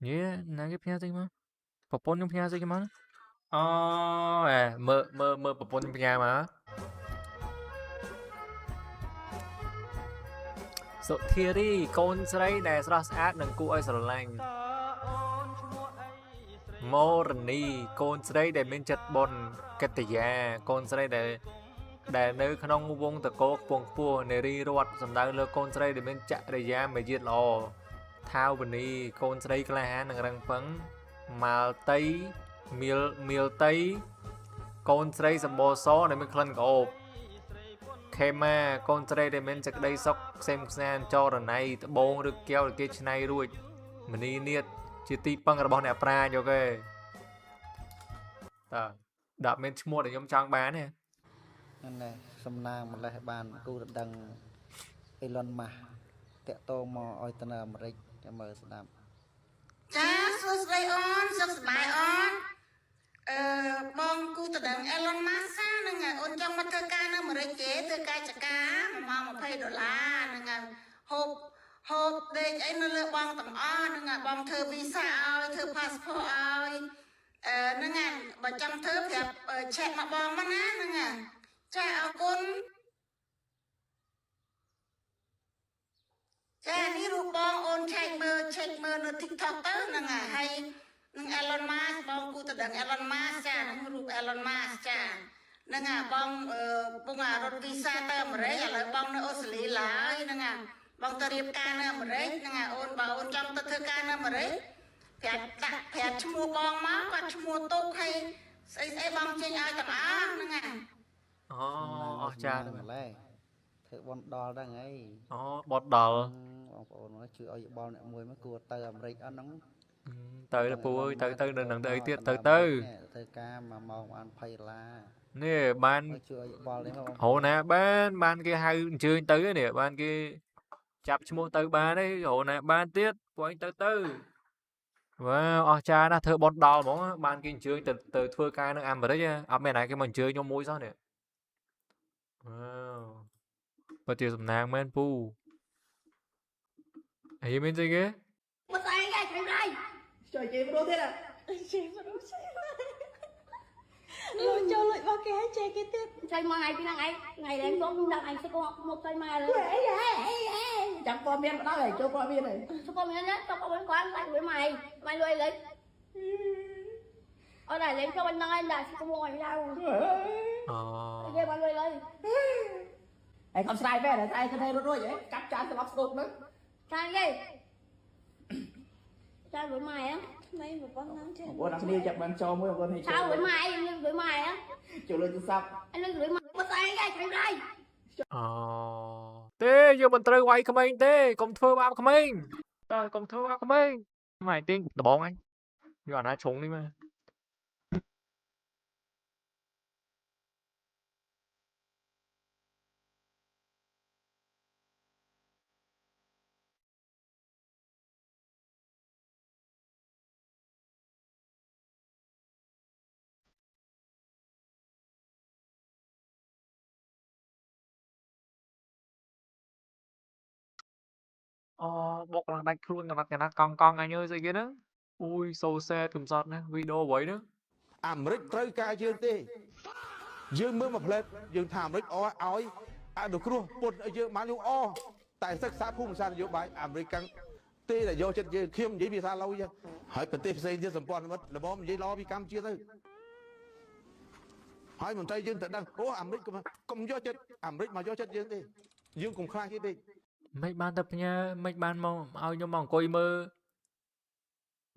ញ៉េណាគេផ្ញើស្អីមកប្រពន្ធខ្ញុំផ្ញើស្អីគេមកអូមើលប្រពន្ធផ្ញើមកសុធារីកូនស្រីដែលស្រស់ស្អាតនិងគួរឲ្យស្រឡាញ់ម៉ូរនីកូនស្រីដែលមានចិត្តបុណ្យកតយាកូនស្រីដែលនៅក្នុងវងតកោខ្ពង់ខ្ពស់នារីរតសំដៅលើកូនស្រីដែលមានចរិយាមាយាទល្អថាវនីកូនស្រីក្លាហាននិងរឹងប៉ឹងម៉ាល់តីមៀលតីកូនស្រីសម្បូរសដែលមានក្លិនក្អូបខេម៉ាកូនស្រីដែលមានសេចក្តីសុខខ្សែមខ្សានចរណៃត្បូងឬកែវដែលគេច្នៃរួចមនីនាថជាទីពឹងរបស់អ្នកប្រាជ្ញអូខេតើដាក់មានឈ្មោះដែលខ្ញុំចង់បានទេហ្នឹងដែរសំណាងម្លេះបានគូរដឹងអេឡុនម៉ាស់តាក់ទងមកឲ្យទៅនៅអាមេរិកតែមើលស្ដាប់ចាសួស្តីអូនសុខសប្បាយអូនបងគូតដឹងអេឡុនម៉ាស់ហ្នឹងអូនចង់មកធ្វើការនៅអាមេរិកទេធ្វើការចការ1ម៉ោង$20ហ្នឹងហូបដេកអីនៅលើបងទាំងអស់ហ្នឹងបងធ្វើវីសាឲ្យធ្វើ passport ឲ្យហ្នឹងបើចង់ធ្វើប្រាប់ឆែកមកបងមកណាហ្នឹងចាអរគុណចានេះរូបបងអូនឆែកមើលនៅ TikTok ទៅហ្នឹងហើយនឹង Elon Musk បងគូទៅដឹង Elon Musk ចានឹងរូប Elon Musk ចាហ្នឹងបងពងរត់វីសាទៅអាមេរិកឥឡូវបងនៅអូស្ត្រាលីឡើយហ្នឹងបងទៅរៀបការនៅអាមេរិកហ្នឹងអូនបើអូនចង់ទៅធ្វើការនៅអាមេរិកប្រាប់ឈ្មោះបងមកគាត់ឈ្មោះទុកហើយស្អីបងចេញឲ្យទាំងអស់ហ្នឹងអូអស្ចារ្យម្លេះធ្វើបនដល់ហ្នឹងអីអូបត់ដល់បងប្អូនមកជួយឲ្យបលអ្នកមួយមកគួរទៅអាមេរិកអត់ហ្នឹងទៅទៅពូអើយទៅនៅនឹងទៅអីទៀតទៅធ្វើការ1ម៉ោងបាន$20នេះបានជួយឲ្យបលនេះមកហូណាបានគេហៅអញ្ជើញទៅនេះបានគេចាប់ឈ្មោះទៅបានទេហូណាបានទៀតពួកឯងទៅវ៉ាវអស្ចារ្យណាស់ធ្វើបន់ដល់ហ្មងបានគេអញ្ជើញទៅធ្វើការនៅអាមេរិកអត់មានណាគេមកអញ្ជើញខ្ញុំមួយសោះនេះវ៉ាវពិតជាសំណាងមែនពូអីមានស្អីគេមកស្អីគេខ្ញុំដៃជួយជេរព្រោះទៀតជេរមនុស្សលោកចូលលុយមកគេឲ្យជេរគេទៀតចៃមកថ្ងៃពីហ្នឹងឯងថ្ងៃលេងខ្ញុំដាក់អញស្គាល់មកចៃមកឥឡូវអីចាំព័ត៌មានមកដល់ហើយចូលព័ត៌មានហើយស្គាល់មានណាស្គាល់គាត់គាត់ឡាច់លុយមកឯងលុយលេងអូនឯងលេងខ្ញុំហ្នឹងឯងដាក់ស្គាល់មកឲ្យដល់អូគេបានលុយឡើយឯងខំស្រាយបែរតែឯងគិតថារត់រួចហ៎កាប់ចានស្លាប់ស្គប់ហ្នឹងចាយគេចាយលុយមកឯងមិនប្រពន្ធហ្នឹងចេះបងប្អូនអរគ្នាចាប់បានចូលមួយបងប្អូនឲ្យចូលលុយមកឯងលុយមកឯងចូលលុយទូរស័ព្ទឯងលុយមកស្អីគេខ្ញុំដៃអូទេយើងមិនត្រូវវាយក្មេងទេកុំធ្វើបាបក្មេងតើកុំធ្វើបាបក្មេងម៉ែទៀងដបងអញយកអាណាឆុងនេះមកអូបុកឡើងដាច់ខ្លួនកណាត់កង់អញអើយស្អីគេហ្នឹងអូយ so sad កំសត់ណាវីដេអូអ្វីហ្នឹងអាមេរិកត្រូវការយើងទេយើងមើលមកផ្លែយើងថាអាមេរិកឲ្យអនុគ្រោះពុតឲ្យយើងបានយើងតែសិក្សាភូមិសាស្ត្រនយោបាយអាមេរិកកាំងទេដែលយកចិត្តយើងខ្ញុំនិយាយភាសាឡូវចឹងហើយប្រទេសផ្សេងទៀតសម្ព័ន្ធមិត្តល្មមនិយាយល្អពីកម្ពុជាទៅហើយមន្ត្រីយើងទៅដឹងអូអាមេរិកកុំយកចិត្តអាមេរិកមកយកចិត្តយើងទេយើងកុំខ្លាចគេពេកមិនបានទៅផ្ញើមិនបានមកឲ្យខ្ញុំមកអង្គុយមើល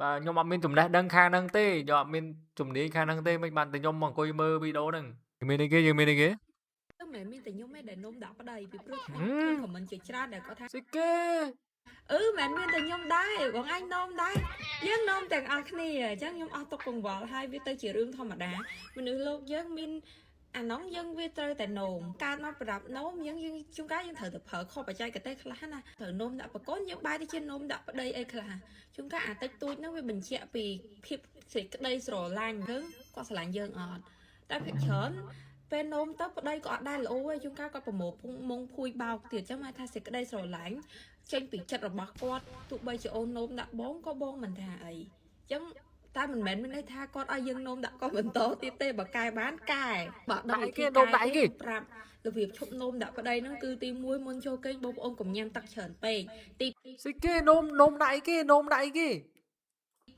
បាទខ្ញុំអត់មានចំណេះដឹងខាងហ្នឹងទេខ្ញុំអត់មានជំនាញខាងហ្នឹងទេមិនបានតែខ្ញុំមកអង្គុយមើលវីដេអូហ្នឹងមានអីគេយើងមានអីគេមិនមែនមានតែខ្ញុំទេដែលនោមដាក់ប្តីពីព្រោះខ្ញុំខមមិនជាច្រើនដែលគាត់ថាស្អីគេមិនមានតែខ្ញុំដែរបងអញនោមដែរយើងនោមទាំងអស់គ្នាអញ្ចឹងខ្ញុំអស់ទុកកង្វល់ហើយវាទៅជារឿងធម្មតាមនុស្សលោកយើងមានអានោះយើងវាត្រូវតែនោមកើតមកប្រាប់នោមយើងជួនកាលយើងត្រូវទៅប្រើខុសបច្ចេកទេសខ្លះណាត្រូវនោមដាក់បកូនយើងបែរទៅជានោមដាក់ប្តីអីខ្លះជួនកាលអាតិចតួចហ្នឹងវាបញ្ជាក់ពីភាពសេចក្តីស្រឡាញ់ទៅគាត់ស្រឡាញ់យើងអត់តែភាគច្រើន ពេលនោមទៅប្តីក៏អត់ដែរល្អទេជួនកាលគាត់ប្រមូលមុងភួយបោកទៀតចឹងមកថាសេចក្តីស្រឡាញ់ចេញពីចិត្តរបស់គាត់ទោះបីជាអូននោមដាក់បងក៏បងមិនថាអីចឹងតែមិនមែនមានន័យថាគាត់ឲ្យយើងនោមដាក់គាត់បន្តទៀតទេបើកែបានកែបើដឹងវិធីកែប្រាប់របៀបឈប់នោមដាក់ប្តីហ្នឹងគឺទី1មុនចូលគេងបងប្អូនកុំញ៉ាំទឹកច្រើនពេកទី ស្អីគេនោមដាក់អីគេនោមដាក់អីគេ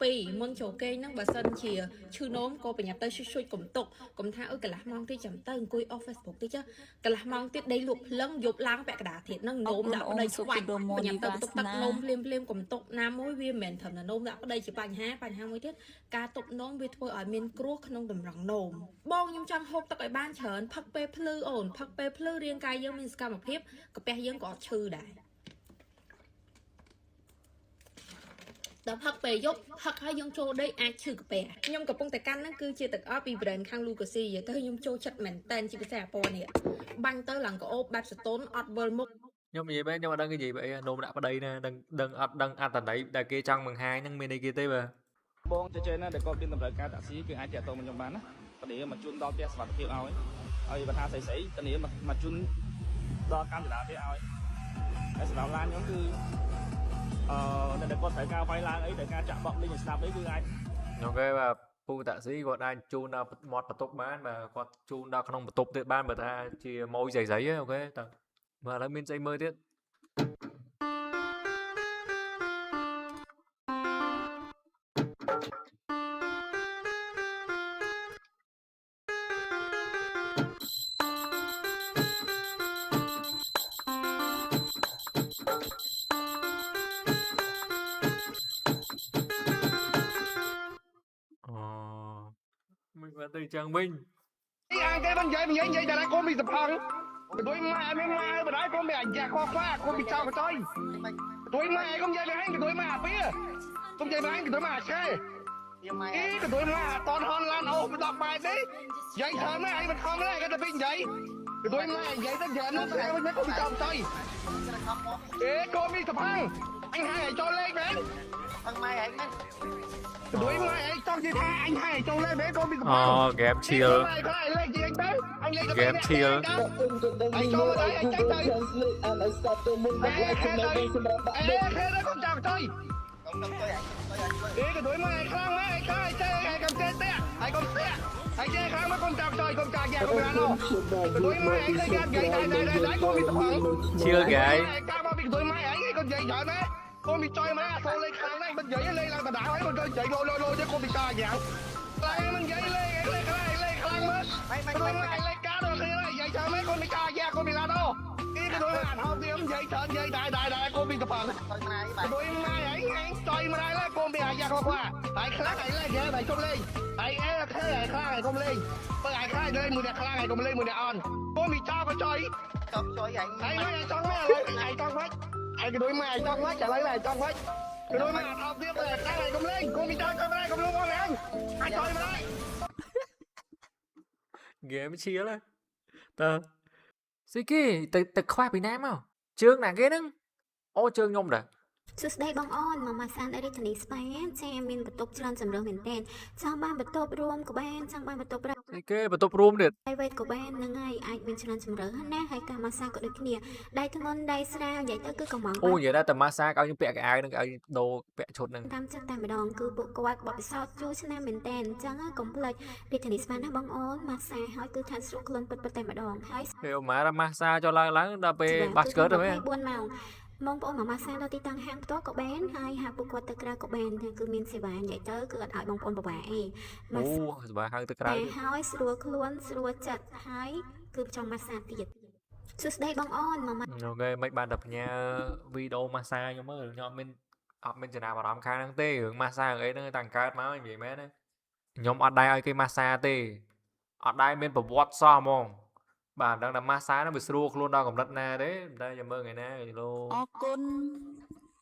2មុនចូលគេងហ្នឹងបើសិនជាឈឺនោមក៏ប្រញាប់ទៅជួយកុំទុកកុំថាកន្លះម៉ោងទៀតចាំទៅអង្គុយ off Facebook តិចកន្លះម៉ោងទៀតដេកលក់ភ្លឹងយប់ឡើងពាក់កណ្ដាលទៀតហ្នឹងនោមដាក់ប្តីស្វាច់ប្រញាប់ទៅទុកទឹកនោមភ្លាមកុំទុកណាមួយវាមិនមែនត្រឹមតែនោមដាក់ប្តីជាបញ្ហាមួយទៀតការទុកនោមវាធ្វើឲ្យមានគ្រោះក្នុងតម្រងនោមបងខ្ញុំចង់ហូបទឹកឲ្យបានច្រើនផឹកពេលភ្លឺអូនផឹកពេលភ្លឺរាងកាយយើងមានសកម្មភាពកាពះយើងក៏អត់ឈឺដែរដល់ផឹកពេលយប់ផឹកហើយយើងចូលដេកអាចឈឺកាពះខ្ញុំកំពុងតែកាន់ហ្នឹងគឺជាទឹកអប់ពី brand ខាង Lucasi ទៅខ្ញុំចូលចិត្តមែនតែនជាពិសេសអាពណ៌នេះបាញ់ទៅឡើងក្អូបបែបសតូនអត់វិលមុខខ្ញុំនិយាយមែនខ្ញុំអត់ដឹងគេនិយាយអីនោមដាក់ប្តីណាដឹងអត់ដឹងអត្តន័យដែលគេចង់បង្ហាញហ្នឹងមានអីគេទេបាទ បងចេះណាដែលគាត់មានតម្រូវការតាក់ស៊ីគឺអាចតាក់ទងមកខ្ញុំបានណាតនីមកជូនដល់ផ្ទះសុវត្ថិភាពឲ្យបើថាស្អីតនីមកជូនដល់កម្មវិធីទៀតឲ្យហើយសម្រាប់ឡានខ្ញុំគឺដែលគាត់ត្រូវការវាយឡើងអីត្រូវការចាក់បក់លេងស្ដាប់អីគឺអាចអូខេបាទពូតាក់ស៊ីគាត់អាចជូនដល់មាត់បន្ទប់បានបាទគាត់ជូនដល់ក្នុងបន្ទប់ទៀតបានបើថាជាម៉ួយស្រីអូខេតើមើលឥឡូវមានស្អីមើលទៀត mình vẫn từ Tràng Vinh ai cái bánh vậy là con bị tập hận tôi mai bữa đấy con bị ảnh già khoa con bị sao mà tôi mai con dây với anh tôi mà phía con dây với anh tôi mà xe cái tôi mà toàn hòn lan ô mình đọc bài đấy dây thơm ấy mình không đấy cái tập bình vậy tôi mai vậy tất cả nó sẽ với con bị sao tôi ê con bị tập hận anh hai cho lên đấy thằng mai anh đuổi mai cho chị tha anh hai cho lên đấy con bị game chill game chill anh cho đấy anh chạy tới con chào tôi cái đuổi mai không ấy khai chơi cầm xe té ai con té ai chơi không con chào tôi con chào nhà con ra đâu đuổi mai anh chơi gậy đây con bị tập hận chill gậy cao bao bị đuổi mai ấy con dậy giỏi đấy con bị chơi má thôi lên khang này mình dậy lên là mà đảo ấy mình chơi chạy lôi chứ con bị ca vậy lại mình dậy lên khang mất đuổi mai lên cá rồi khi này dậy chờ mấy con bị ca vậy con bị la đâu cái đuổi mai không thì ông dậy chờ dậy đại con bị tập hận đuổi mai ấy anh chơi mà đây là con bị à dạ qua tại khang này lên vậy này không lên tại ấy là thế này khang này không lên bây giờ khang này lên mùi đẹp khang này không lên mùi đẹp on con bị cho con chơi anh nói cho mấy anh cho mấy ai cái đuôi mày cho mấy trả lấy này cho mấy cái đuôi mày học tiếp là cái này không lên con bị chơi con đây không luôn con anh ai chơi mà đây game chill á tờ gì kia từ khoa bị nám không chương nào kia nưng ô chương nhung đã សួស្តីបងអូនមកសានអេរីធានីស្ប៉ែនចាមានបន្ទប់ច្រើនសម្រាប់មែនតើចង់បានបន្ទប់រួមក៏បានចង់បានបន្ទប់រ៉ា គេបន្ទប់រួមទៀត ហើយវេតក៏បានហ្នឹងហើយអាចមានច្រើនសម្រាប់ណាហើយការម៉ាស្សាក៏ដូចគ្នាដៃធ្ងន់ដៃស្រាលនិយាយទៅគឺកំង អូនិយាយតែម៉ាស្សាឲ្យយើងពាក់កៅអៅនឹងឲ្យដូរពាក់ឈុតនឹង តាមចិត្តតែម្ដងគឺពួកគាត់បបិសោតយូរឆ្នាំមែនតើអញ្ចឹងកុំភ្លេចរាជធានីស្ប៉ែនណាបងអូនម៉ាស្សាហើយគឺថាស្រួលខ្លួនពិតតែម្ដងហើយ ពេលម៉ាម៉ាស្សាchoឡើងដល់ពេលបាសស្កើតទៅវិញ 4ម៉ោងមកបងមកម៉ាស្សាដល់ទីតាំងហាងផ្ទាល់ក៏បានហើយហៅពួកគាត់ទៅក្រៅក៏បានគឺមានសេវានិយាយទៅគឺអត់ឲ្យបងប្អូនពិបាកអី អូសេវាហៅទៅក្រៅ ហើយស្រួលខ្លួនស្រួលចិត្តហើយគឺចង់ម៉ាស្សាទៀតសួស្តីបងអូនមកអូខេមិនបានតែផ្ញើវីដេអូម៉ាស្សាខ្ញុំមើលខ្ញុំអត់មានចំណាប់អារម្មណ៍ខាងហ្នឹងទេរឿងម៉ាស្សាអីហ្នឹងតាំងកើតមកនិយាយមែនទេខ្ញុំអត់ដែរឲ្យគេម៉ាស្សាទេអត់ដែរមានប្រវត្តិសោះហ្មងបាទដឹងតែម៉ាស្សាហ្នឹងវាស្រួលខ្លួនដល់កម្រិតណាទេតែចាំមើលថ្ងៃណាគីឡូអរគុណ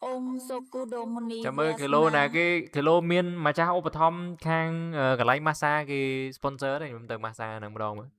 អង្គសូគូដូម៉ូនីចាំមើលគីឡូណាគេគីឡូមានម្ចាស់ឧបត្ថម្ភខាងកន្លែងម៉ាស្សាគេ sponsor ទេខ្ញុំទៅម៉ាស្សាហ្នឹងម្ដងមើល